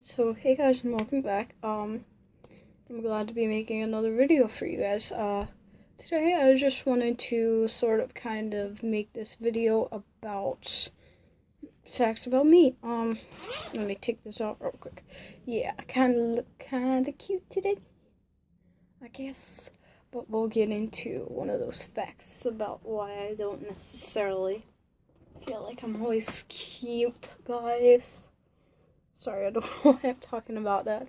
So hey guys, and welcome back. I'm glad to be making another video for you guys. Today I just wanted to sort of kind of make this video about facts about me. Let me take this off real quick. Yeah, I kind of look kind of cute today, I guess. But we'll get into one of those facts about why I don't necessarily feel like I'm always cute, guys. Sorry, I don't know why I'm talking about that,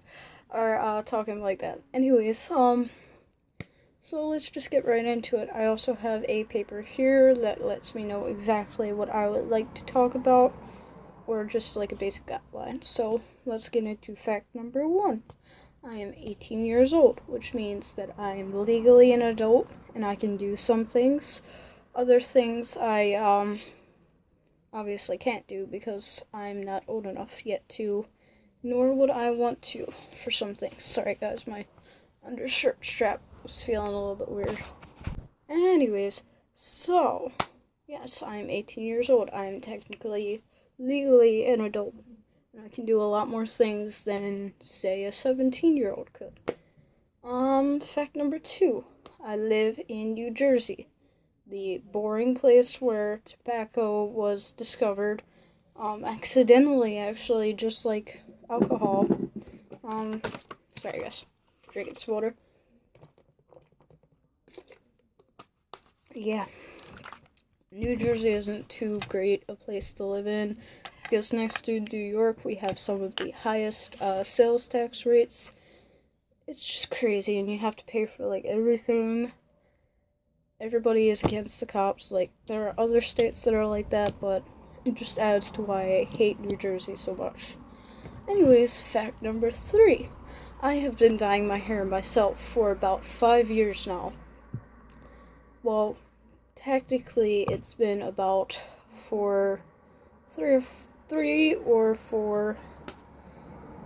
or talking like that. Anyways, so let's just get right into it. I also have a paper here that lets me know exactly what I would like to talk about, or just like a basic outline. So let's get into fact number 1. I am 18 years old, which means that I am legally an adult, and I can do some things. Other things I, obviously can't do because I'm not old enough yet to, nor would I want to for some things. Sorry guys, my undershirt strap was feeling a little bit weird. Anyways, so, yes, I'm 18 years old. I'm technically, legally an adult, and I can do a lot more things than, say, a 17-year-old could. Fact number 2, I live in New Jersey, the boring place where tobacco was discovered, accidentally, actually, just like alcohol. Sorry guys, drinking some water. Yeah, New Jersey isn't too great a place to live in, because next to New York, we have some of the highest, sales tax rates. It's just crazy, and you have to pay for, like, everything. Everybody is against the cops. Like, there are other states that are like that, but it just adds to why I hate New Jersey so much. Anyways, fact number 3. I have been dyeing my hair myself for about 5 years now. Well, technically, it's been about for 3 or 4,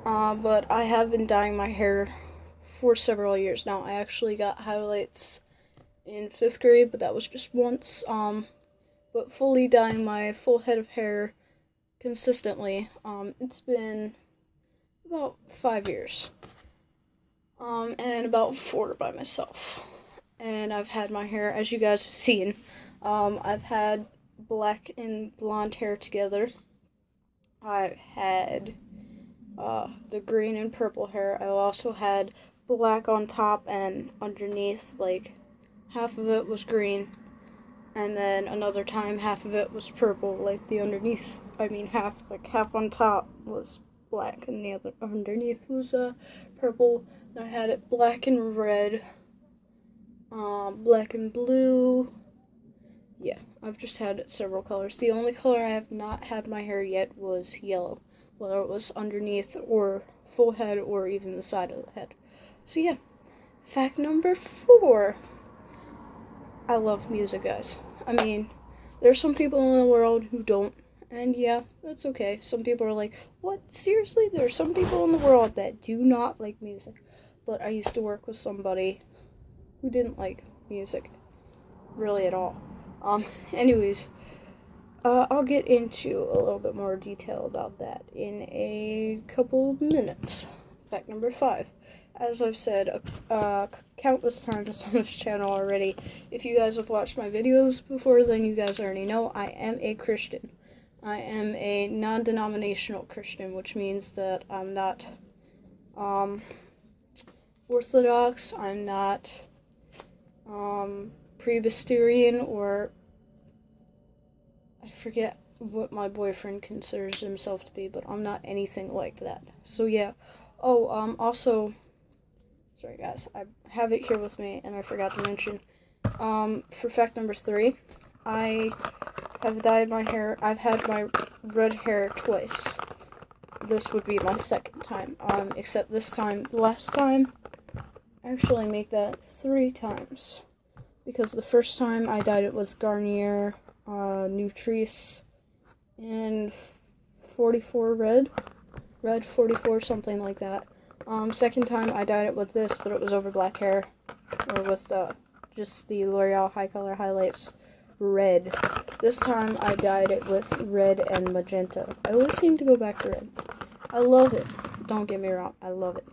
but I have been dyeing my hair for several years now. I actually got highlights in 5th grade, but that was just once. But fully dyeing my full head of hair consistently, it's been about 5 years. And about 4 by myself. And I've had my hair, as you guys have seen, I've had black and blonde hair together. I've had, the green and purple hair. I also had black on top and underneath, like, half of it was green, and then another time half of it was purple, like the underneath, half on top was black and the other underneath was purple. And I had it black and red, black and blue. Yeah, I've just had it several colors. The only color I have not had my hair yet was yellow, whether it was underneath or full head or even the side of the head. So yeah, fact number 4. I love music, guys. I mean, there's some people in the world who don't, and yeah, that's okay. Some people are like, what? Seriously? There's some people in the world that do not like music. But I used to work with somebody who didn't like music, really at all. Anyways, I'll get into a little bit more detail about that in a couple minutes. Fact number 5. As I've said countless times on this channel already, if you guys have watched my videos before, then you guys already know I am a Christian. I am a non-denominational Christian, which means that I'm not Orthodox, I'm not Presbyterian, or I forget what my boyfriend considers himself to be, but I'm not anything like that. So yeah. Oh, also, sorry guys, I have it here with me, and I forgot to mention, for fact number 3, I have dyed my hair. I've had my red hair twice. This would be my 2nd time, except this time, last time, actually make that 3 times, because the first time I dyed it with Garnier, Nutrice, and 44 red 44, something like that. Second time I dyed it with this, but it was over black hair, or with just the L'Oreal High Color Highlights red. This time I dyed it with red and magenta. I always seem to go back to red. I love it. Don't get me wrong, I love it.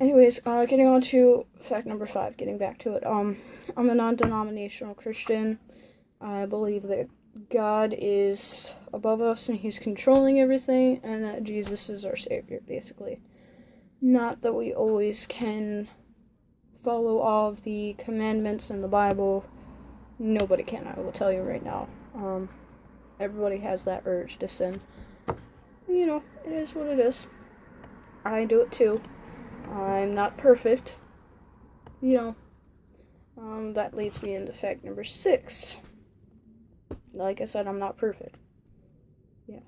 Anyways, getting on to fact number 5, getting back to it. I'm a non-denominational Christian. I believe that God is above us and he's controlling everything, and that Jesus is our savior, basically. Not that we always can follow all of the commandments in the Bible. Nobody can, I will tell you right now. Everybody has that urge to sin. You know, it is what it is. I do it too. I'm not perfect. You know, that leads me into fact number 6. Like I said, I'm not perfect. Yeah.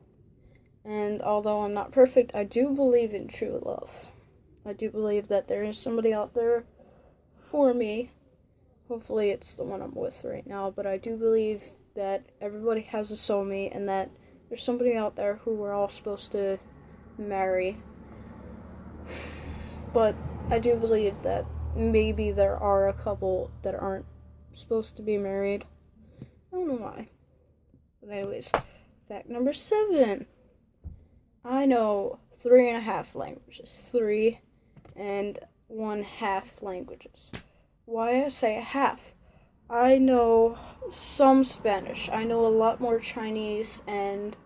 And although I'm not perfect, I do believe in true love. I do believe that there is somebody out there for me. Hopefully it's the one I'm with right now, but I do believe that everybody has a soulmate and that there's somebody out there who we're all supposed to marry. But I do believe that maybe there are a couple that aren't supposed to be married. I don't know why. But anyways, fact number 7. I know 3.5 languages. 3.5 languages. Why I say half? I know some Spanish. I know a lot more Chinese and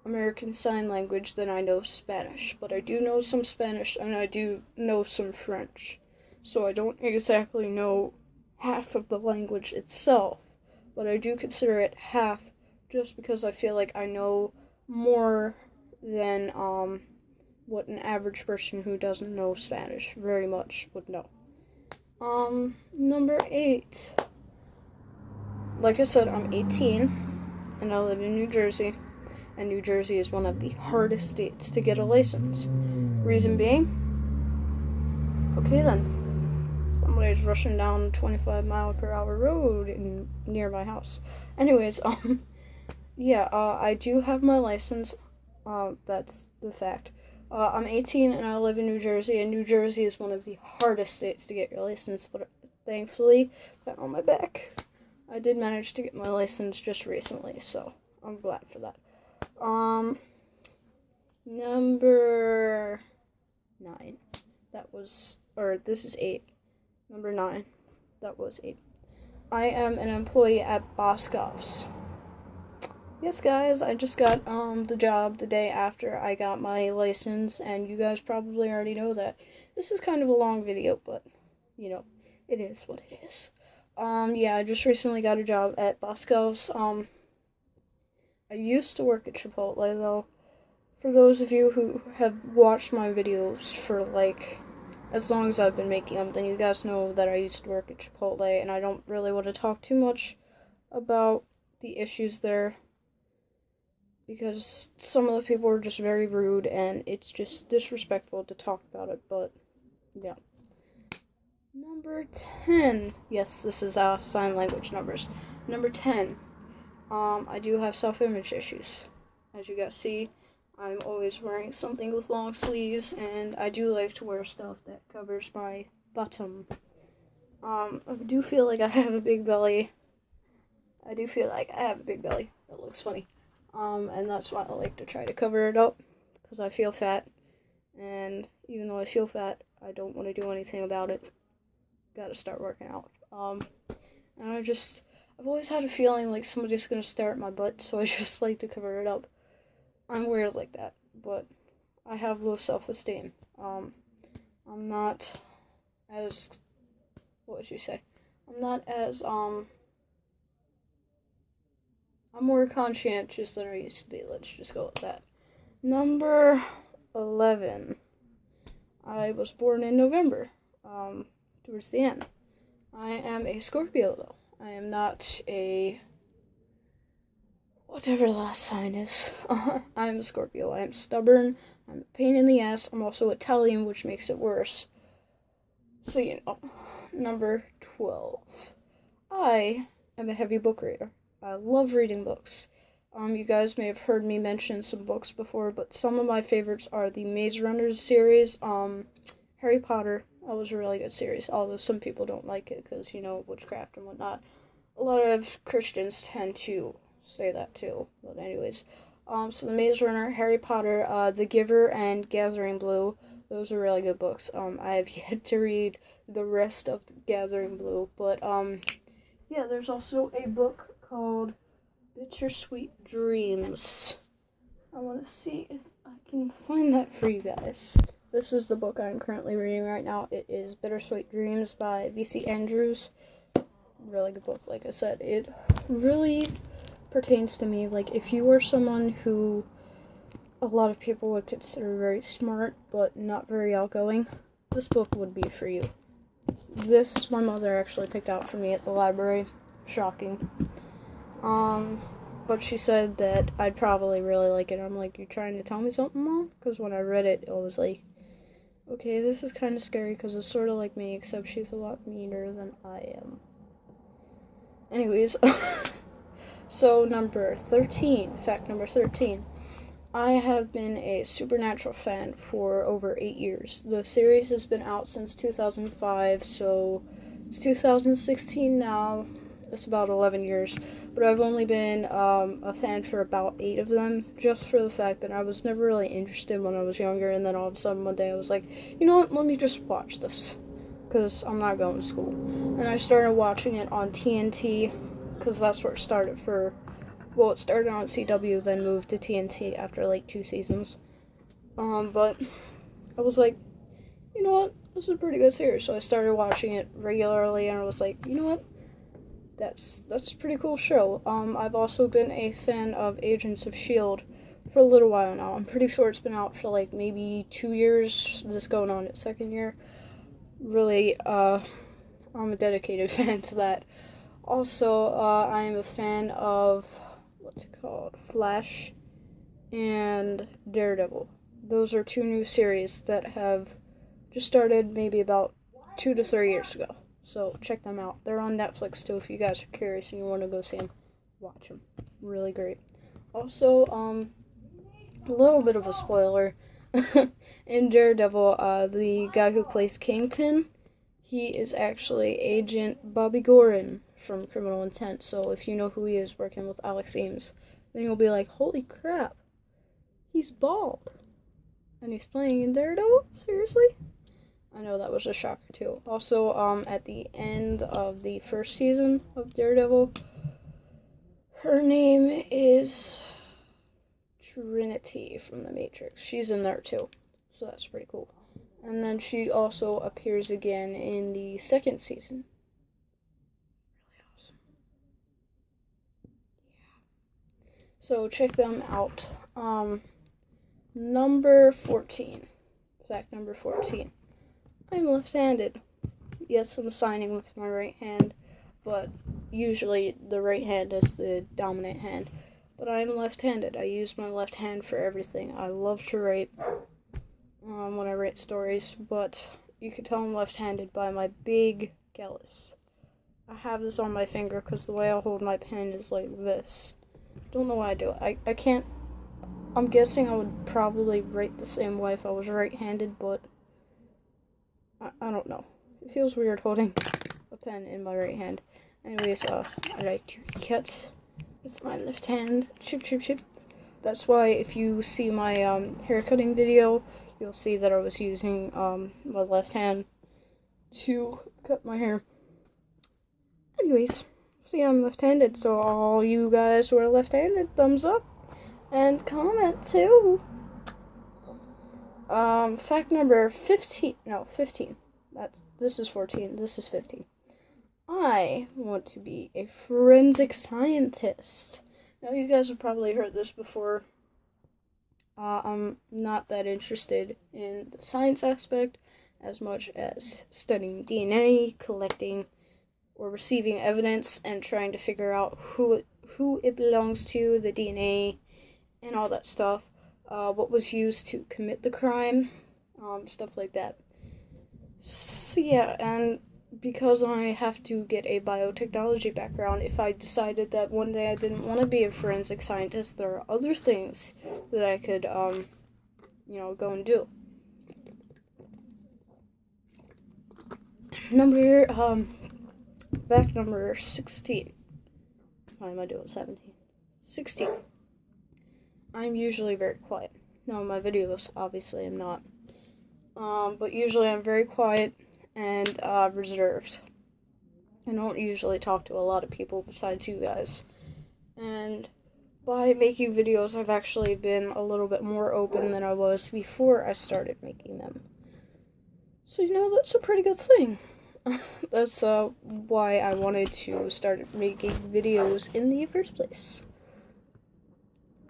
American Sign Language than I know Spanish. But I do know some Spanish and I do know some French. So I don't exactly know half of the language itself. But I do consider it half just because I feel like I know more than what an average person who doesn't know Spanish very much would know. Number 8. Like I said, I'm 18 and I live in New Jersey. And New Jersey is one of the hardest states to get a license. Reason being, okay then, somebody's rushing down a 25-mile-per-hour road near my house. Anyways, yeah, I do have my license. That's the fact. I'm 18 and I live in New Jersey, and New Jersey is one of the hardest states to get your license, but thankfully, pat on my back, I did manage to get my license just recently, so I'm glad for that. Number 9. This is 8. Number 9. That was 8. I am an employee at Boscov's. Yes, guys, I just got, the job the day after I got my license, and you guys probably already know that. This is kind of a long video, but, you know, it is what it is. Yeah, I just recently got a job at Boscov's. I used to work at Chipotle, though. For those of you who have watched my videos for, like, as long as I've been making them, then you guys know that I used to work at Chipotle, and I don't really want to talk too much about the issues there, because some of the people are just very rude, and it's just disrespectful to talk about it, but, yeah. Number 10. Yes, this is, sign language numbers. Number 10. I do have self-image issues. As you guys see, I'm always wearing something with long sleeves, and I do like to wear stuff that covers my bottom. I do feel like I have a big belly. That looks funny. And that's why I like to try to cover it up, because I feel fat. And even though I feel fat, I don't want to do anything about it. Gotta start working out. And I've always had a feeling like somebody's gonna stare at my butt, so I just like to cover it up. I'm weird like that, but I have low self-esteem. I'm not as, what would you say? I'm more conscientious than I used to be. Let's just go with that. Number 11. I was born in November, towards the end. I am a Scorpio, though. I am not a, whatever the last sign is. I'm a Scorpio. I am stubborn. I'm a pain in the ass. I'm also Italian, which makes it worse. So, you know. Number 12. I am a heavy book reader. I love reading books. You guys may have heard me mention some books before, but some of my favorites are the Maze Runners series, Harry Potter. That was a really good series, although some people don't like it because, you know, witchcraft and whatnot. A lot of Christians tend to say that too, but anyways. So The Maze Runner, Harry Potter, The Giver, and Gathering Blue. Those are really good books. I have yet to read the rest of Gathering Blue, but yeah, there's also a book called Bittersweet Dreams. I want to see if I can find that for you guys. This is the book I'm currently reading right now. It is Bittersweet Dreams by V.C. Andrews. Really good book, like I said. It really pertains to me. Like, if you are someone who a lot of people would consider very smart, but not very outgoing, this book would be for you. This, my mother actually picked out for me at the library. Shocking. But she said that I'd probably really like it. I'm like, you trying to tell me something, Mom? Because when I read it, it was like, okay, this is kind of scary because it's sort of like me, except she's a lot meaner than I am. Anyways, so number 13, fact number 13. I have been a Supernatural fan for over 8 years. The series has been out since 2005, so it's 2016 now. It's about 11 years, but I've only been a fan for about 8 of them, just for the fact that I was never really interested when I was younger, and then all of a sudden one day I was like, you know what, let me just watch this, because I'm not going to school. And I started watching it on TNT, because that's where it started for, well, it started on CW, then moved to TNT after like 2 seasons. But I was like, you know what, this is a pretty good series, so I started watching it regularly, and I was like, you know what, that's a pretty cool show. I've also been a fan of Agents of S.H.I.E.L.D. for a little while now. I'm pretty sure it's been out for like maybe 2 years. This is going on its 2nd year. Really, I'm a dedicated fan to that. Also, I am a fan of, what's it called, Flash and Daredevil. Those are 2 new series that have just started maybe about 2 to 3 years ago. So check them out. They're on Netflix too. If you guys are curious and you want to go see them, watch them. Really great. Also, a little bit of a spoiler. In Daredevil, the guy who plays Kingpin, he is actually Agent Bobby Gorin from Criminal Intent. So if you know who he is, working with Alex Ames, then you'll be like, holy crap, he's bald. And he's playing in Daredevil? Seriously? I know that was a shocker too. Also, at the end of the 1st season of Daredevil, her name is Trinity from The Matrix. She's in there too, so that's pretty cool. And then she also appears again in the 2nd season. Really awesome. Yeah. So check them out. Number 14. Fact number 14. I'm left-handed. Yes, I'm signing with my right hand, but usually the right hand is the dominant hand. But I'm left-handed. I use my left hand for everything. I love to write when I write stories, but you can tell I'm left-handed by my big callus. I have this on my finger because the way I hold my pen is like this. Don't know why I do it. I can't. I'm guessing I would probably write the same way if I was right-handed, but I don't know. It feels weird holding a pen in my right hand. Anyways, I like to cut with my left hand. Chip, chip, chip. That's why if you see my hair cutting video, you'll see that I was using my left hand to cut my hair. Anyways, see, I'm left-handed, so all you guys who are left-handed, thumbs up and comment too. Fact number 15. No, 15. This is 14. This is 15. I want to be a forensic scientist. Now, you guys have probably heard this before. I'm not that interested in the science aspect as much as studying DNA, collecting or receiving evidence, and trying to figure out who it belongs to, the DNA, and all that stuff. What was used to commit the crime, stuff like that. So yeah, and because I have to get a biotechnology background, if I decided that one day I didn't want to be a forensic scientist, there are other things that I could, go and do. Fact number 16. Why am I doing 17? 16. I'm usually very quiet. No, my videos, obviously, I'm not. But usually I'm very quiet and reserved. I don't usually talk to a lot of people besides you guys. And by making videos, I've actually been a little bit more open than I was before I started making them. So, that's a pretty good thing. That's why I wanted to start making videos in the first place.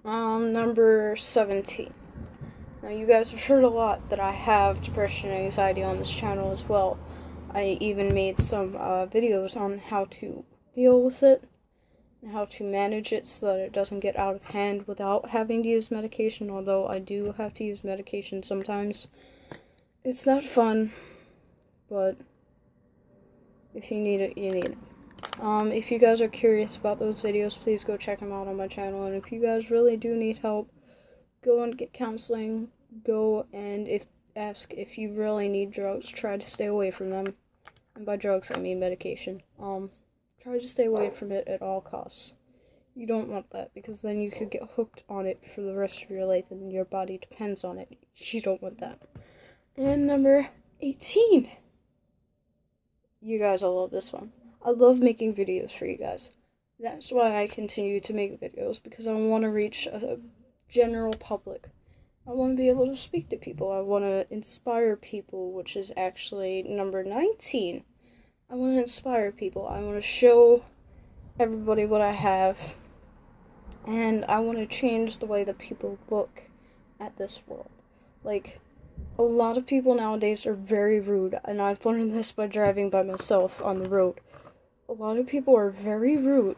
Number 17. Now, you guys have heard a lot that I have depression and anxiety on this channel as well. I even made some videos on how to deal with it and how to manage it so that it doesn't get out of hand without having to use medication, although I do have to use medication sometimes. It's not fun, but if you need it, you need it. If you guys are curious about those videos, please go check them out on my channel, and if you guys really do need help, go and get counseling. Go and ask if you really need drugs. Try to stay away from them. And by drugs, I mean medication. Try to stay away from it at all costs. You don't want that, because then you could get hooked on it for the rest of your life, and your body depends on it. You don't want that. And number 18. You guys all love this one. I love making videos for you guys. That's why I continue to make videos, because I want to reach a general public. I want to be able to speak to people. I want to inspire people, which is actually number 19. I want to inspire people. I want to show everybody what I have. And I want to change the way that people look at this world. Like, a lot of people nowadays are very rude, and I've learned this by driving by myself on the road. A lot of people are very rude.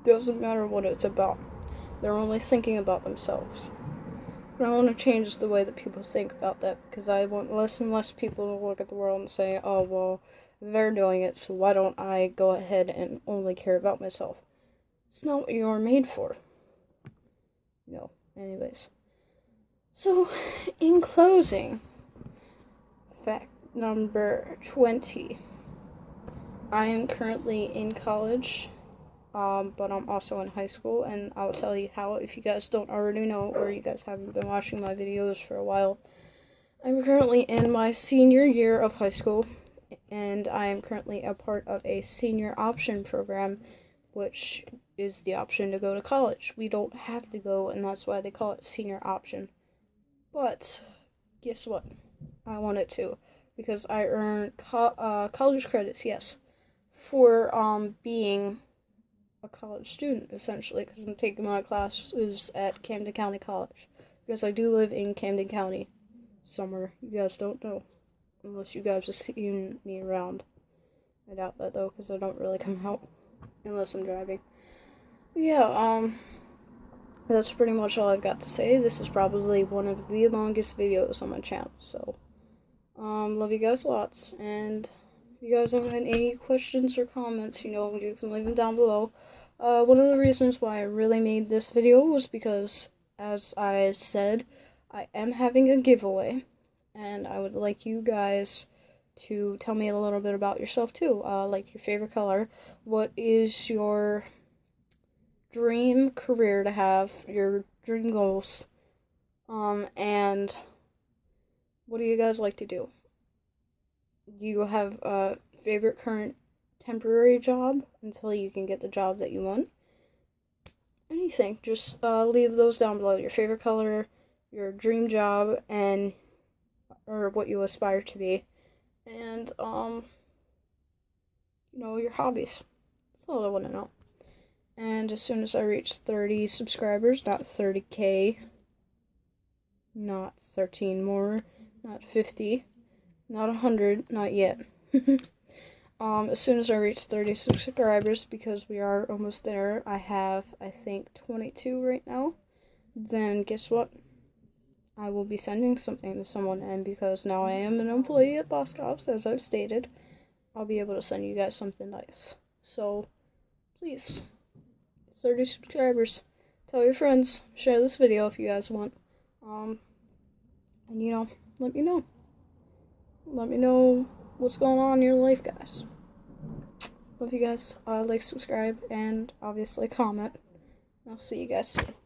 Doesn't matter what it's about. They're only thinking about themselves. But I want to change the way that people think about that, because I want less and less people to look at the world and say, oh, well, they're doing it, so why don't I go ahead and only care about myself? It's not what you're made for. No, anyways. So, in closing, fact number 20. I am currently in college, but I'm also in high school, and I'll tell you how if you guys don't already know, or you guys haven't been watching my videos for a while. I'm currently in my senior year of high school, and I am currently a part of a senior option program, which is the option to go to college. We don't have to go, and that's why they call it senior option. But guess what? I wanted to, because I earn college credits, yes, for being a college student, essentially, because I'm taking my classes at Camden County College, because I do live in Camden County somewhere. You guys don't know, unless you guys have seen me around. I doubt that, though, because I don't really come out unless I'm driving. But yeah, that's pretty much all I've got to say. This is probably one of the longest videos on my channel, so, love you guys lots, and if you guys have any questions or comments, you can leave them down below. One of the reasons why I really made this video was because, as I said, I am having a giveaway, and I would like you guys to tell me a little bit about yourself too, like your favorite color, what is your dream career to have, your dream goals, and what do you guys like to do? Do you have a favorite current temporary job until you can get the job that you want? Anything, just leave those down below. Your favorite color, your dream job, and or what you aspire to be, and your hobbies. That's all I want to know. And as soon as I reach 30 subscribers, not 30K, not 13 more, not 50, not 100, not yet. As soon as I reach 30 subscribers, because we are almost there, I have, I think, 22 right now, then guess what? I will be sending something to someone, and because now I am an employee at Boss Cops, as I've stated, I'll be able to send you guys something nice. So, please, 30 subscribers. Tell your friends, share this video if you guys want, and let me know. Let me know what's going on in your life, guys. Love you guys. Like, subscribe, and obviously comment. I'll see you guys soon.